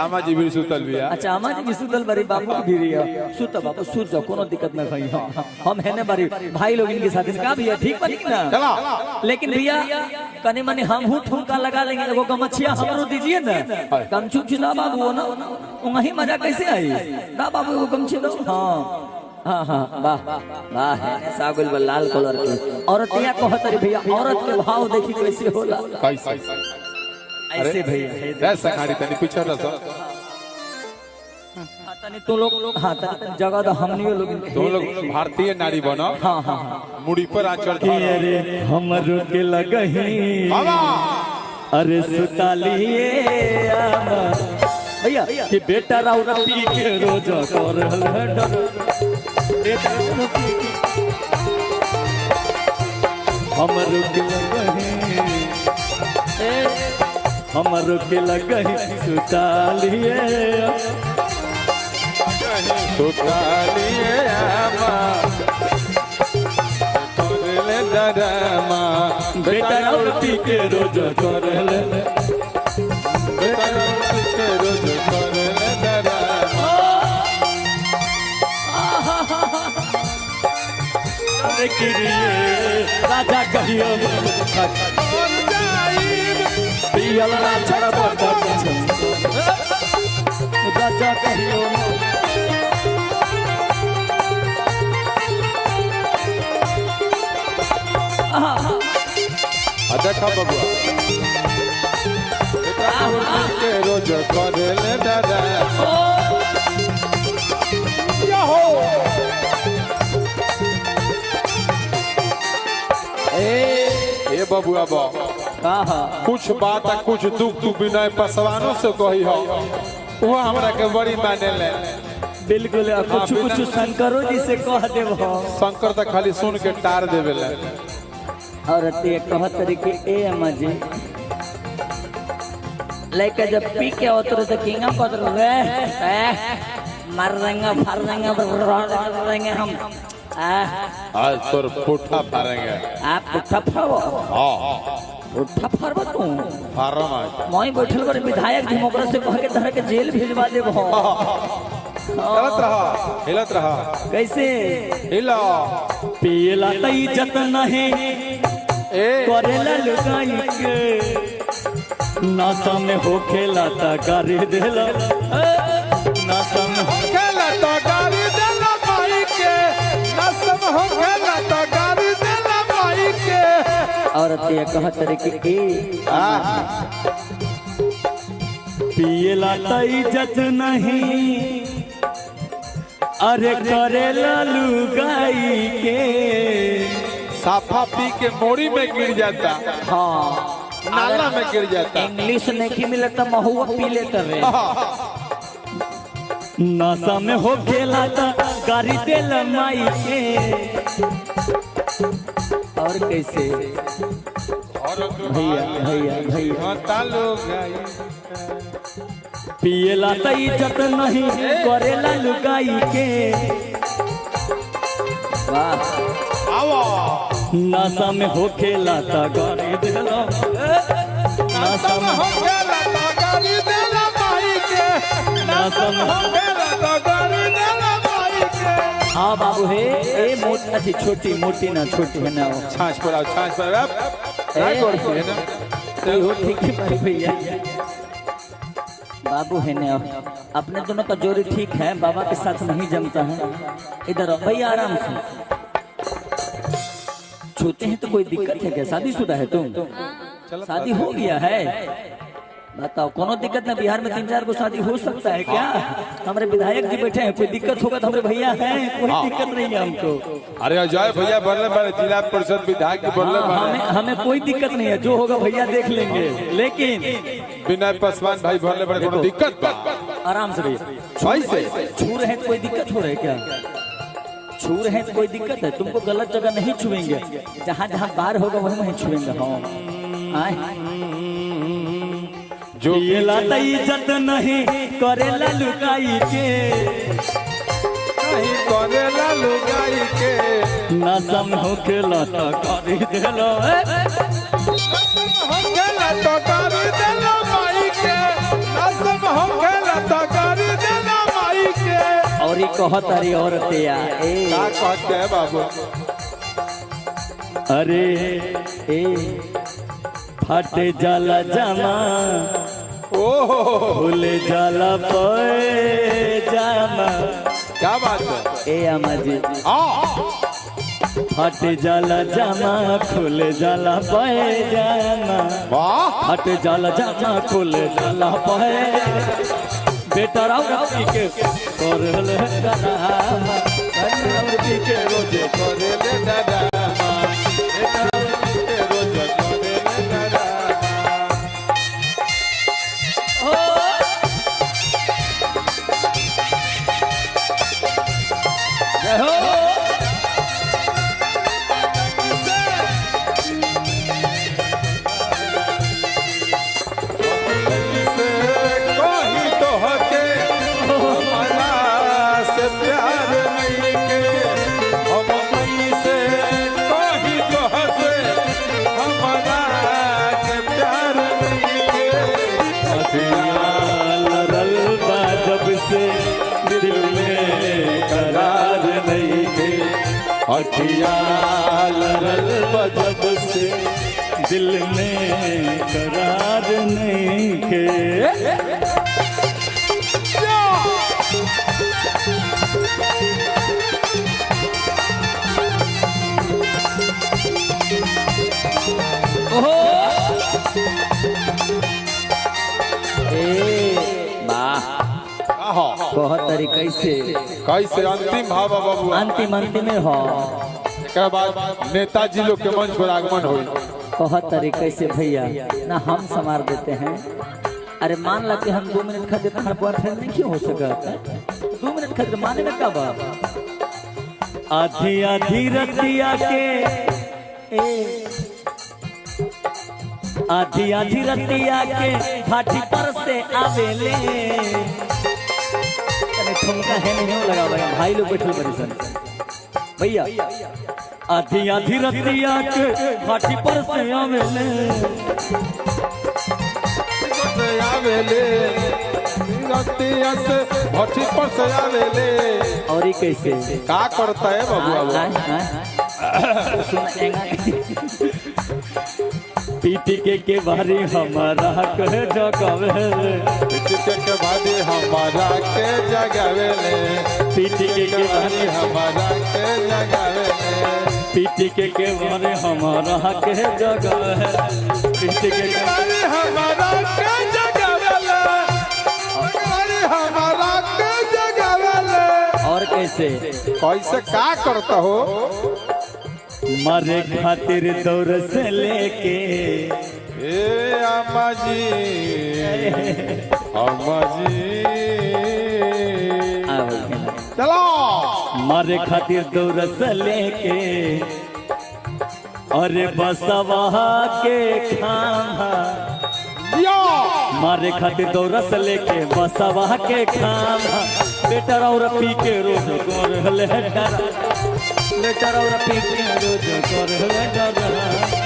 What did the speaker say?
आमा जी भी सुतल बिया। अच्छा आमा जी भी सुतल बारी बाबू भी रिया सुत बाबू सुत जाओ कोनो दिक्कत ना भाई हम है ना बारी भाई लोग इनके साथ इनका भैया ठीक बनी ना चला लेकिन भैया कने मने हम हूँ ठुमका लगा लेंगे एगो गमछिया हमरो दीजिए ना गमछू छिला बाबू ना वही मजा कैसे आई ना बाबू एगो गमछी दो हाँ हाँ वाह वाह है सागुल बा लाल कलर के औरत या कहत रे भैया औरत के भाव देखी कैसे होला कैसे ऐसे भैया ऐसा खाड़ी तनी पीछे रह तनी तो लोग हाँ तनी जगह तो हमनी लोग तुम लोग भारतीय नारी बनो। हाँ हाँ मुड़ी पर आंचल अरे हमरो के लगही अरे सुतालिए भैया कि बेटा राव पी के रोज करल बेटा हमरो के लगही हमरो के लगही सुतालिए सुतालिए आमा करले डरमा बेटा राव पी के रोज करल बेटा पी के रोज करले डरमा अरे किरिए राजा कहियो पियल ना छड़ बता राजा कहियो देखा बबुआ बेटा के रोज करले डरमा हो ए बबुआ बा कुछ बात कुछ दुख तू विनय पसवानों से कही हो वो हमरा के बड़ी माने ले बिल्कुल कुछ कुछ शंकरो जी से कह देव शंकर तो खाली सुन के टार देवे ले और ते कहत तरीके ए अम्मा जी लेके जब पी के उतरे तो किंगा पतर वे मार देंगे फाड़ देंगे हम आज तोर पुट्ठा फाड़ेंगे आप पुट्ठा फाड़ो हां पुट्ठा फाड़बो तू फाड़म मोई बैठल कर विधायक डेमोक्रेसी कह के धर के जेल भेजवा देब हिलत रहा कैसे हिला पियला त इज्जत नहीं करेला लुगाई के नासा में हो खेला ता गारी देला नासा में हो खेला ता गारी देला भाई के नासा में हो खेला ता गारी देला भाई के औरत ये कहत रे कि पियला त इज्जत नहीं अरे करेला लुगाई के साफा पी के मोड़ी में गिर जाता हाँ नाला में गिर जाता इंग्लिश नहीं मिलता महुआ पी लेते रे नशा में हो खेला था गाड़ी दिल माई के और कैसे भैया भैया भैया पियला त इज्जत नहीं करेला लुगाई के वाह नशा में हो खेला ता गाड़ी देला नशा में हो खेला ता गाड़ी देला भाई के नशा में हो खेला ता गाड़ी देला भाई के हाँ बाबू है ए मोटी अच्छी छोटी मोटी ना छोटी है ना छाछ पर अब क्या करती है ना वो ठीक है भैया बाबू है ना अपने दोनों का जोड़ी ठीक है बाबा के साथ नहीं जमता है इधर भैया आराम से छूते हैं तो कोई दिक्कत है क्या शादीशुदा है तुम शादी हो गया है बताओ कोनो दिक्कत ना बिहार में 3-4 को शादी हो सकता है क्या हमारे विधायक जी बैठे हैं कोई दिक्कत होगा तो हमारे भैया हैं कोई दिक्कत नहीं है हमको अरे अजय भैया बोलने वाले जिला परिषद विधायक बोलने वाले हमें कोई दिक्कत नहीं है जो होगा भैया देख लेंगे लेकिन विनय पासवान भाई बोलने वाले कोनो दिक्कत आराम से भैया छू रहे हैं कोई दिक्कत हो रहा है क्या छू रहे हैं तो कोई दिक्कत है तुमको गलत जगह नहीं छुएंगे जहाँ जहाँ बाहर होगा वहीं वहीं छुएंगे हाँ जो लाता इज्जत नहीं करेला लुकाई के नहीं करेला लुगाई के नशा में हो खेला तो करी देलो हो खेला तो करी देलो माई के नशा में हो खेला कहत अरे औरतिया का कहते हैं बाबू? अरे ए फटे जाला जामा ओहो खुले जाला जामा। क्या बात है? ए अम्मा जी फटे जाला जामा खुले जाला जामा। वाह फटे जाला जामा खुले जाला बेटा राव के और हले डरामा राव के रोजे करे ले दादा बेटा के रोज करे ले दादा। हो अखिया लरल जब से दिल में करार नहीं के। बहुत तरीके से कैसे अंतिम भाव बाबू? अंतिम में हो एक बाद नेताजी लोग के मंच पर आगमन हुई। बहुत तरीके से भैया ना हम संवार देते हैं। अरे मान ला कि हम 2 मिनट खातिर तुम्हारा बॉयफ्रेंड नहीं क्यों हो सका? 2 मिनट खातिर माने में कब आधी आधी रतिया के आधी आधी रतिया के घाटी पर से आवेले। ठुमका है नहीं लगा भाई लोग बैठे बड़ी सन भैया। आधी आधी रतिया के घाटी पर से आवेले रतिया से घाटी पर से आवेले। और ये कैसे का करता है बाबू? पीटी के बारी हमारा कह जगावे। पीटी के बारी हमारा के जगावे। पीटी के बारी हमारा के जगावे। पीटी के बारी हमारा के जगावे। पीटी के बारी हमारा के जगावे। हमारा के जगावे। और कैसे कैसे का करता हो? मारे खातिर दौर से लेके ए अम्मा जी चलो। मारे खातिर दौर से लेके अरे बसवा के खामा। मारे खातिर दौर से लेके बसवा के खामा। बेटा और पी के रोज गोर हले डरा। बेटा और पी के रोज गोर हले डरा।